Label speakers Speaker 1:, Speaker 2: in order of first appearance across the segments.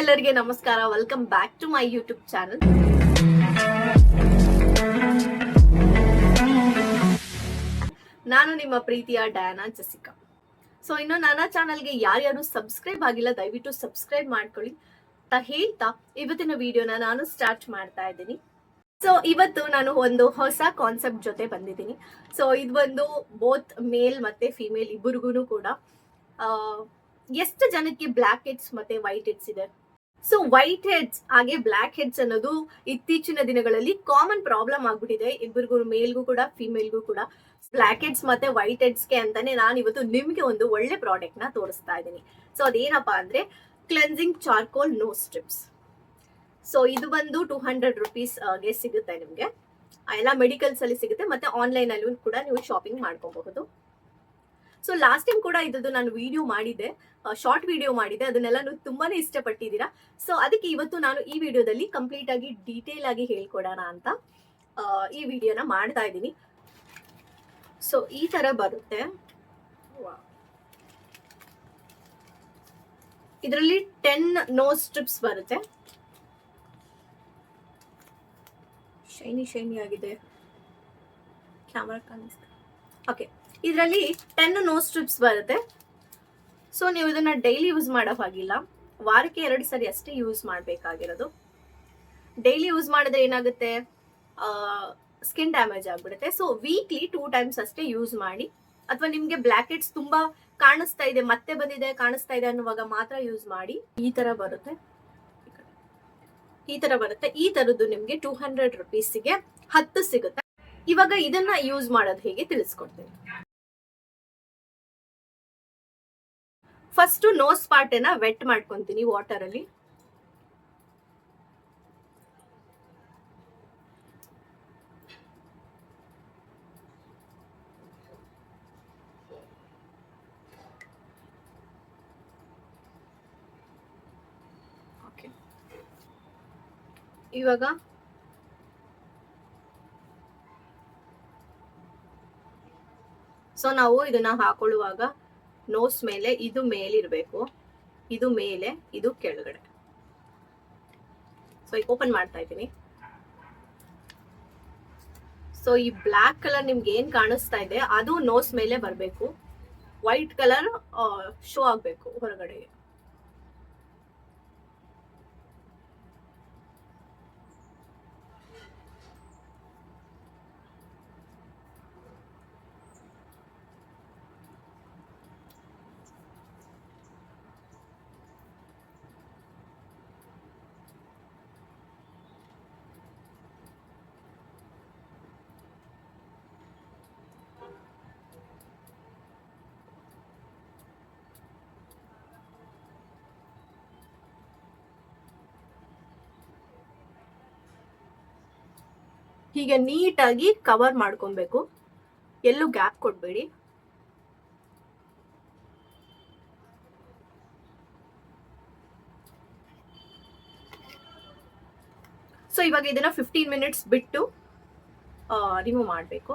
Speaker 1: ಎಲ್ಲರಿಗೆ ನಮಸ್ಕಾರ. Welcome back to my YouTube channel. ನಾನು ನಿಮ್ಮ ಪ್ರೀತಿಯ ಡಯಾನಾ ಜೆಸಿಕಾ. ಸೊ ಇನ್ನು ನನ್ನ ಚಾನಲ್ಗೆ ಯಾರ್ಯಾರು ಸಬ್ಸ್ಕ್ರೈಬ್ ಆಗಿಲ್ಲ ದಯವಿಟ್ಟು ಸಬ್ಸ್ಕ್ರೈಬ್ ಮಾಡ್ಕೊಳ್ಳಿ ಅಂತ ಹೇಳ್ತಾ ಇವತ್ತಿನ ವಿಡಿಯೋನ ನಾನು ಸ್ಟಾರ್ಟ್ ಮಾಡ್ತಾ ಇದ್ದೀನಿ. ಸೊ ಇವತ್ತು ನಾನು ಒಂದು ಹೊಸ ಕಾನ್ಸೆಪ್ಟ್ ಜೊತೆ ಬಂದಿದ್ದೀನಿ. ಸೊ ಇದು ಒಂದು ಬೋತ್ ಮೇಲ್ ಮತ್ತೆ ಫಿಮೇಲ್ ಇಬ್ಬರಿಗೂ ಕೂಡ ಎಷ್ಟು ಜನಕ್ಕೆ ಬ್ಲ್ಯಾಕ್ ಹೆಡ್ಸ್ ಮತ್ತೆ ವೈಟ್ ಹೆಡ್ಸ್ ಇದೆ. ಸೊ ವೈಟ್ ಹೆಡ್ಸ್ ಹಾಗೆ ಬ್ಲ್ಯಾಕ್ ಹೆಡ್ಸ್ ಅನ್ನೋದು ಇತ್ತೀಚಿನ ದಿನಗಳಲ್ಲಿ ಕಾಮನ್ ಪ್ರಾಬ್ಲಮ್ ಆಗ್ಬಿಟ್ಟಿದೆ. ಇಬ್ಬರಿಗೂ ಮೇಲ್ಗೂ ಕೂಡ ಫಿಮೇಲ್ಗೂ ಕೂಡ ಬ್ಲ್ಯಾಕ್ ಹೆಡ್ಸ್ ಮತ್ತೆ ವೈಟ್ ಹೆಡ್ಸ್ಗೆ ಅಂತಾನೆ ನಾನು ಇವತ್ತು ನಿಮ್ಗೆ ಒಂದು ಒಳ್ಳೆ ಪ್ರಾಡಕ್ಟ್ ನ ತೋರಿಸ್ತಾ ಇದ್ದೀನಿ. ಸೊ ಅದೇನಪ್ಪಾ ಅಂದ್ರೆ cleansing charcoal nose strips. So ಇದು ಬಂದು 200 ರುಪೀಸ್ಗೆ ಸಿಗುತ್ತೆ ನಿಮ್ಗೆ. ಎಲ್ಲ ಮೆಡಿಕಲ್ಸ್ ಅಲ್ಲಿ ಸಿಗುತ್ತೆ ಮತ್ತೆ ಆನ್ಲೈನ್ ಅಲ್ಲೂ ಕೂಡ ನೀವು ಶಾಪಿಂಗ್ ಮಾಡ್ಕೋಬಹುದು. ಸೊ ಲಾಸ್ಟ್ ಟೈಮ್ ಕೂಡ ಇದ್ದು ನಾನು ವಿಡಿಯೋ ಮಾಡಿದ್ದೆ, ಶಾರ್ಟ್ ವಿಡಿಯೋ ಮಾಡಿದ್ದೆ, ಅದನ್ನೆಲ್ಲ ನೀವು ತುಂಬಾನೇ ಇಷ್ಟಪಟ್ಟಿದ್ದೀರಾ. ಸೊ ಅದಕ್ಕೆ ಇವತ್ತು ನಾನು ಈ ವಿಡಿಯೋದಲ್ಲಿ ಕಂಪ್ಲೀಟ್ ಆಗಿ ಡೀಟೇಲ್ ಆಗಿ ಹೇಳ್ಕೊಡೋಣ ಅಂತ ಈ ವಿಡಿಯೋನ ಮಾಡ್ತಾ ಇದ್ದೀನಿ. ಸೊ ಈ ತರ ಬರುತ್ತೆ. ಇದರಲ್ಲಿ 10 ನೋಸ್ ಸ್ಟ್ರಿಪ್ಸ್ ಬರುತ್ತೆ. ಶೈನಿ ಆಗಿದೆ, ಕ್ಯಾಮರಾ ಕಾಣಿಸ್ತಾ. ಓಕೆ, ಇದರಲ್ಲಿ 10 ನೋಸ್ ಸ್ಟ್ರಿಪ್ಸ್ ಬರುತ್ತೆ. ಸೊ ನೀವು ಇದನ್ನ ಡೈಲಿ ಯೂಸ್ ಮಾಡೋ ಹಾಗಿಲ್ಲ, ವಾರಕ್ಕೆ 2 ಸರಿ ಅಷ್ಟೇ ಯೂಸ್ ಮಾಡಬೇಕಾಗಿರೋದು. ಡೈಲಿ ಯೂಸ್ ಮಾಡಿದ್ರೆ ಏನಾಗುತ್ತೆ, ಸ್ಕಿನ್ ಡ್ಯಾಮೇಜ್ ಆಗ್ಬಿಡುತ್ತೆ. ಸೊ ವೀಕ್ಲಿ 2 ಟೈಮ್ಸ್ ಅಷ್ಟೇ ಯೂಸ್ ಮಾಡಿ. ಅಥವಾ ನಿಮ್ಗೆ ಬ್ಲ್ಯಾಕ್ ಹೆಡ್ಸ್ ತುಂಬಾ ಕಾಣಿಸ್ತಾ ಇದೆ, ಮತ್ತೆ ಬಂದಿದೆ ಕಾಣಿಸ್ತಾ ಇದೆ ಅನ್ನುವಾಗ ಮಾತ್ರ ಯೂಸ್ ಮಾಡಿ. ಈ ತರ ಬರುತ್ತೆ. ಈ ತರದ್ದು ನಿಮ್ಗೆ 200 ರುಪೀಸ್ಗೆ 10 ಸಿಗುತ್ತೆ. ಇವಾಗ ಇದನ್ನ ಯೂಸ್ ಮಾಡೋದು ಹೇಗೆ ತಿಳಿಸ್ಕೊಡ್ತೀನಿ. ಫಸ್ಟ್ ನೋಸ್ ಪಾರ್ಟ್ ಅನ್ನ ವೆಟ್ ಮಾಡ್ಕೊಂತೀನಿ ವಾಟರ್ ಅಲ್ಲಿ. ಇವಾಗ ಸೊ ನಾವು ಇದನ್ನ ಹಾಕೊಳ್ಳುವಾಗ ನೋಸ್ ಮೇಲೆ ಇದು ಮೇಲಿರ್ಬೇಕು, ಇದು ಮೇಲೆ, ಇದು ಕೆಳಗಡೆ. ಸೊ ಈಗ ಓಪನ್ ಮಾಡ್ತಾ ಇದ್ದೀನಿ. ಸೊ ಈ ಬ್ಲ್ಯಾಕ್ ಕಲರ್ ನಿಮ್ಗೆ ಏನ್ ಕಾಣಿಸ್ತಾ ಇದೆ ಅದು ನೋಸ್ ಮೇಲೆ ಬರ್ಬೇಕು, ವೈಟ್ ಕಲರ್ ಶೋ ಆಗ್ಬೇಕು ಹೊರಗಡೆಗೆ. ಹೀಗೆ ನೀಟಾಗಿ ಕವರ್ ಮಾಡ್ಕೊಬೇಕು, ಎಲ್ಲೂ ಗ್ಯಾಪ್ ಕೊಡ್ಬೇಡಿ. ಸೊ ಇವಾಗ ಇದನ್ನ 15 ಮಿನಿಟ್ಸ್ ಬಿಟ್ಟು ರಿಮೂವ್ ಮಾಡಬೇಕು.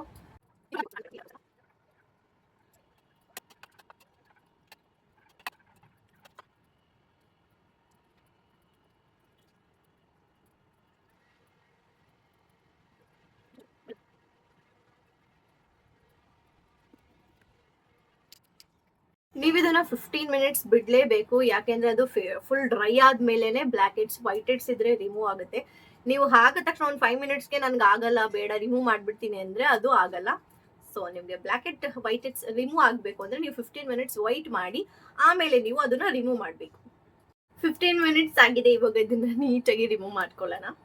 Speaker 1: ನೀವು ಇದನ್ನ 15 ಮಿನಿಟ್ಸ್ ಬಿಡ್ಲೇಬೇಕು, ಯಾಕೆಂದ್ರೆ ಅದು ಫುಲ್ ಡ್ರೈ ಆದ್ಮೇಲೆನೆ ಬ್ಲ್ಯಾಕ್ ಹೆಡ್ಸ್ ವೈಟ್ ಹೆಡ್ಸ್ ಇದ್ರೆ ರಿಮೂವ್ ಆಗುತ್ತೆ. ನೀವು ಹಾಕಿದ ತಕ್ಷಣ ಒಂದು 5 ಮಿನಿಟ್ಸ್ಗೆ ನನ್ಗೆ ಆಗಲ್ಲ, ಬೇಡ ರಿಮೂವ್ ಮಾಡ್ಬಿಡ್ತೀನಿ ಅಂದ್ರೆ ಅದು ಆಗಲ್ಲ. ಸೊ ನಿಮ್ಗೆ black head white heads remove ಆಗ್ಬೇಕು ಅಂದ್ರೆ ನೀವು 15 ಮಿನಿಟ್ಸ್ ವೈಟ್ ಮಾಡಿ ಆಮೇಲೆ ನೀವು ಅದನ್ನ ರಿಮೂವ್ ಮಾಡ್ಬೇಕು. 15 ಮಿನಿಟ್ಸ್ ಆಗಿದೆ, ಇವಾಗ ಇದನ್ನ ನೀಟಾಗಿ ರಿಮೂವ್ ಮಾಡ್ಕೊಳ್ಳೋಣ.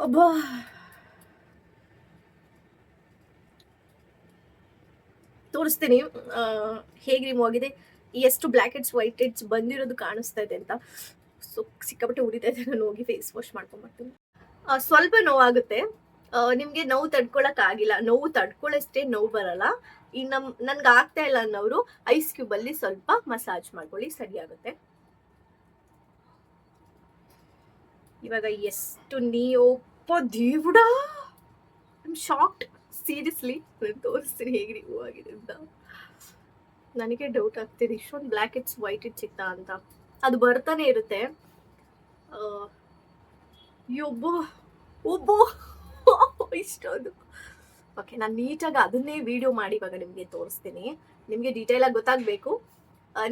Speaker 1: ಅಬ್ಬಾ, ತೋರಿಸ್ತೀನಿ ಹೇಗೆ ರಿಮೂವ್ ಆಗಿದೆ, ಎಷ್ಟು ಬ್ಲ್ಯಾಕ್ ಹೆಡ್ಸ್ ವೈಟ್ ಹೆಡ್ಸ್ ಬಂದಿರೋದು ಕಾಣಿಸ್ತಾ ಇದೆ ಅಂತ. ಸೊ ಸಿಕ್ಕಾಪಟ್ಟೆ ಉರಿತಾ ಇದೆ, ನಾನು ಹೋಗಿ ಫೇಸ್ ವಾಶ್ ಮಾಡ್ಕೊಂಡ್ಬರ್ತೀನಿ. ಸ್ವಲ್ಪ ನೋವಾಗುತ್ತೆ, ನಿಮ್ಗೆ ನೋವು ತಡ್ಕೊಳಕ್ ಆಗಿಲ್ಲ, ನೋವು ತಡ್ಕೊಳ್ಳೋಷ್ಟೇ ನೋವು ಬರಲ್ಲ. ಇನ್ನು ನನ್ಗೆ ಆಗ್ತಾ ಇಲ್ಲ ಅನ್ನೋರು ಐಸ್ ಕ್ಯೂಬ್ ಅಲ್ಲಿ ಸ್ವಲ್ಪ ಮಸಾಜ್ ಮಾಡ್ಕೊಳ್ಳಿ, ಸರಿ ಆಗುತ್ತೆ. ಇವಾಗ ಎಷ್ಟು ನೀವಪ್ಪ ದೇವುಡಾ, ಶಾಕ್ಡ್ ಸೀರಿಯಸ್ಲಿ. ತೋರಿಸ್ತೀನಿ ಹೇಗೆ ರಿಮೂವ್ ಆಗಿದೆ ಅಂತ. ನನಗೆ ಡೌಟ್ ಆಗ್ತಿದೆ, ಇಷ್ಟೊಂದು ಬ್ಲ್ಯಾಕ್ ಹೆಡ್ಸ್ ವೈಟ್ ಹೆಡ್ಸ್ ಸಿಗ್ತಾ ಅಂತ. ಅದು ಬರ್ತಾನೆ ಇರುತ್ತೆ. ಒಬ್ಬ ಇಷ್ಟೊಂದು. ಓಕೆ, ನಾನು ನೀಟಾಗಿ ಅದನ್ನೇ ವಿಡಿಯೋ ಮಾಡಿ ಇವಾಗ ನಿಮಗೆ ತೋರಿಸ್ತೀನಿ, ನಿಮಗೆ ಡೀಟೇಲ್ ಆಗಿ ಗೊತ್ತಾಗಬೇಕು.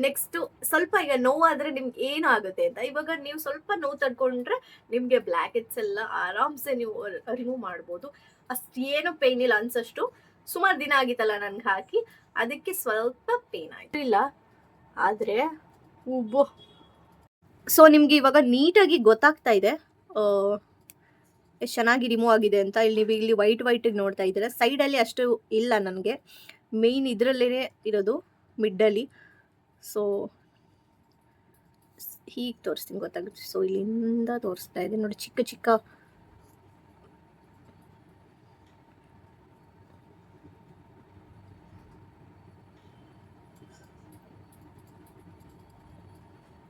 Speaker 1: ನೆಕ್ಸ್ಟ್ ಸ್ವಲ್ಪ ಈಗ ನೋವಾದ್ರೆ ನಿಮ್ಗೆ ಏನು ಆಗುತ್ತೆ ಅಂತ. ಇವಾಗ ನೀವು ಸ್ವಲ್ಪ ನೋವು ತಡ್ಕೊಂಡ್ರೆ ನಿಮಗೆ ಬ್ಲ್ಯಾಕ್ ಹೆಡ್ಸ್ ಎಲ್ಲ ಆರಾಮ್ಸೆ ನೀವು ರಿಮೂವ್ ಮಾಡ್ಬೋದು. ಅಷ್ಟೇನು ಪೇನ್ ಇಲ್ಲ ಅನ್ಸಷ್ಟು. ಸುಮಾರು ದಿನ ಆಗಿತ್ತಲ್ಲ ನನ್ಗೆ ಹಾಕಿ, ಅದಕ್ಕೆ ಸ್ವಲ್ಪ ಪೇನ್ ಆಯ್ತು ಇಲ್ಲ, ಆದ್ರೆ ಉಬ್ಬೋ. ಸೊ ನಿಮ್ಗೆ ಇವಾಗ ನೀಟಾಗಿ ಗೊತ್ತಾಗ್ತಾ ಇದೆ ಎಷ್ಟು ಚೆನ್ನಾಗಿ ರಿಮೂವ್ ಆಗಿದೆ ಅಂತ. ಇಲ್ಲಿ ವೈಟ್ ನೋಡ್ತಾ ಇದ್ದೀರಾ, ಸೈಡಲ್ಲಿ ಅಷ್ಟು ಇಲ್ಲ ನನಗೆ, ಮೇಯ್ನ್ ಇದರಲ್ಲೇ ಇರೋದು ಮಿಡ್ಡಲ್ಲಿ. ಸೊ ಹೀಗೆ ತೋರಿಸ್ತೀನಿ ಗೊತ್ತಾಗುತ್ತೆ. ಸೊ ಇಲ್ಲಿಂದ ತೋರಿಸ್ತಾ ಇದೆ ನೋಡಿ, ಚಿಕ್ಕ ಚಿಕ್ಕ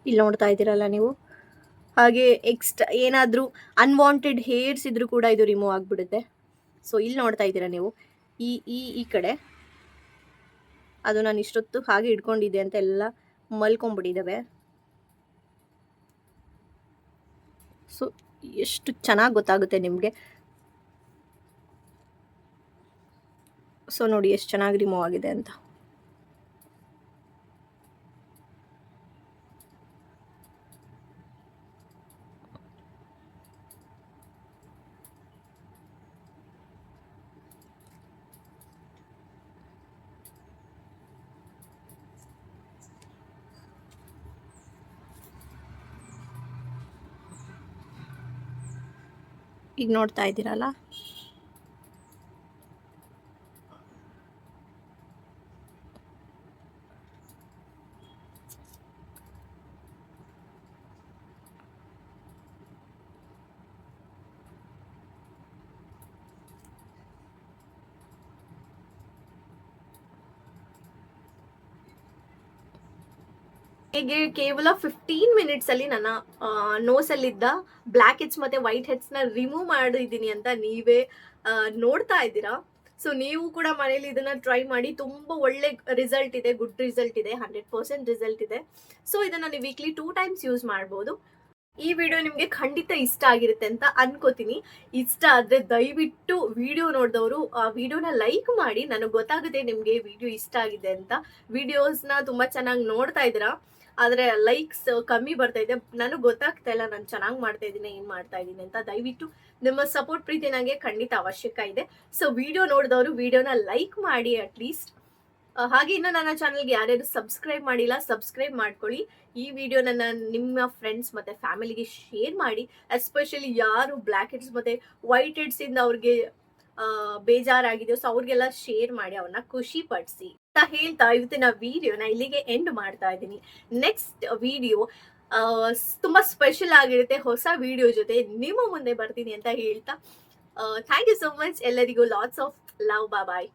Speaker 1: ಇಲ್ಲಿ ನೋಡ್ತಾ ಇದ್ದೀರಲ್ಲ ನೀವು. ಹಾಗೆ ಎಕ್ಸ್ಟ್ರಾ ಏನಾದರೂ ಅನ್ವಾಂಟೆಡ್ ಹೇರ್ಸ್ ಇದ್ರೂ ಕೂಡ ಇದು ರಿಮೂವ್ ಆಗಿಬಿಡುತ್ತೆ. ಸೊ ಇಲ್ಲಿ ನೋಡ್ತಾ ಇದ್ದೀರಾ ನೀವು, ಈ ಕಡೆ ಅದು ನಾನು ಇಷ್ಟೊತ್ತು ಹಾಗೆ ಇಟ್ಕೊಂಡಿದ್ದೆ ಅಂತ ಎಲ್ಲ ಮಲ್ಕೊಂಡ್ಬಿಟ್ಟಿದ್ದಾವೆ. ಸೊ ಎಷ್ಟು ಚೆನ್ನಾಗಿ ಗೊತ್ತಾಗುತ್ತೆ ನಿಮಗೆ. ಸೊ ನೋಡಿ ಎಷ್ಟು ಚೆನ್ನಾಗಿ ರಿಮೂವ್ ಆಗಿದೆ ಅಂತ. ಈಗ ನೋಡ್ತಾ ಇದ್ದೀರಲ್ಲ, ಹೇಗೆ ಕೇವಲ 15 ಮಿನಿಟ್ಸ್ ಅಲ್ಲಿ ನನ್ನ ನೋಸ್ ಅಲ್ಲಿದ್ದ ಬ್ಲ್ಯಾಕ್ ಹೆಡ್ಸ್ ಮತ್ತೆ ವೈಟ್ ಹೆಡ್ಸ್ ನ ರಿಮೂವ್ ಮಾಡಿದ್ದೀನಿ ಅಂತ ನೀವೇ ನೋಡ್ತಾ ಇದ್ದೀರಾ. ಸೊ ನೀವು ಕೂಡ ಮನೇಲಿ ಇದನ್ನ ಟ್ರೈ ಮಾಡಿ, ತುಂಬಾ ಒಳ್ಳೆ ರಿಸಲ್ಟ್ ಇದೆ, ಗುಡ್ ರಿಸಲ್ಟ್ ಇದೆ, 100% ರಿಸಲ್ಟ್ ಇದೆ. ಸೊ ಇದನ್ನ ನೀವು ವೀಕ್ಲಿ 2 ಟೈಮ್ಸ್ ಯೂಸ್ ಮಾಡ್ಬೋದು. ಈ ವಿಡಿಯೋ ನಿಮ್ಗೆ ಖಂಡಿತ ಇಷ್ಟ ಆಗಿರುತ್ತೆ ಅಂತ ಅನ್ಕೋತೀನಿ. ಇಷ್ಟ ಆದ್ರೆ ದಯವಿಟ್ಟು ವಿಡಿಯೋ ನೋಡಿದವರು ಆ ವಿಡಿಯೋನ ಲೈಕ್ ಮಾಡಿ, ನನಗೆ ಗೊತ್ತಾಗುತ್ತೆ ನಿಮ್ಗೆ ವಿಡಿಯೋ ಇಷ್ಟ ಆಗಿದೆ ಅಂತ. ವಿಡಿಯೋಸ್ನ ತುಂಬಾ ಚೆನ್ನಾಗಿ ನೋಡ್ತಾ ಇದ್ದೀರಾ, ಆದ್ರೆ ಲೈಕ್ಸ್ ಕಮ್ಮಿ ಬರ್ತಾ ಇದೆ. ನನಗೆ ಗೊತ್ತಾಗ್ತಾ ಇಲ್ಲ ನಾನು ಚೆನ್ನಾಗಿ ಮಾಡ್ತಾ ಇದ್ದೀನಿ, ಏನ್ ಮಾಡ್ತಾ ಇದ್ದೀನಿ ಅಂತ. ದಯವಿಟ್ಟು ನಿಮ್ಮ ಸಪೋರ್ಟ್ ಪ್ರೀತಿ ನನಗೆ ಖಂಡಿತ ಅವಶ್ಯಕ ಇದೆ. ಸೊ ವಿಡಿಯೋ ನೋಡಿದವರು ವಿಡಿಯೋನ ಲೈಕ್ ಮಾಡಿ ಅಟ್ಲೀಸ್ಟ್. ಹಾಗೆ ಇನ್ನು ನನ್ನ ಚಾನಲ್ಗೆ ಯಾರ್ಯಾರು ಸಬ್ಸ್ಕ್ರೈಬ್ ಮಾಡಿಲ್ಲ, ಸಬ್ಸ್ಕ್ರೈಬ್ ಮಾಡ್ಕೊಳ್ಳಿ. ಈ ವಿಡಿಯೋನ ನಿಮ್ಮ ಫ್ರೆಂಡ್ಸ್ ಮತ್ತೆ ಫ್ಯಾಮಿಲಿಗೆ ಶೇರ್ ಮಾಡಿ. ಎಸ್ಪೆಷಲಿ ಯಾರು ಬ್ಲ್ಯಾಕ್ ಹೆಡ್ಸ್ ಮತ್ತೆ ವೈಟ್ ಹೆಡ್ಸ್ ಇಂದ ಅವ್ರಿಗೆ ಬೇಜಾರಾಗಿದೆಯೋ, ಸೊ ಅವ್ರಿಗೆಲ್ಲ ಶೇರ್ ಮಾಡಿ, ಅವ್ರನ್ನ ಖುಷಿ ಪಡಿಸಿ ಅಂತ ಹೇಳ್ತಾ ಇವತ್ತಿನ ವಿಡಿಯೋನ ಇಲ್ಲಿಗೆ ಎಂಡ್ ಮಾಡ್ತಾ ಇದ್ದೀನಿ. ನೆಕ್ಸ್ಟ್ ವಿಡಿಯೋ ತುಂಬಾ ಸ್ಪೆಷಲ್ ಆಗಿರುತ್ತೆ, ಹೊಸ ವಿಡಿಯೋ ಜೊತೆ ನಿಮ್ಮ ಮುಂದೆ ಬರ್ತೀನಿ ಅಂತ ಹೇಳ್ತಾ ಥ್ಯಾಂಕ್ ಯು ಸೋ ಮಚ್. ಎಲ್ಲರಿಗೂ ಲಾಟ್ಸ್ ಆಫ್ ಲವ್. ಬಾಯ್.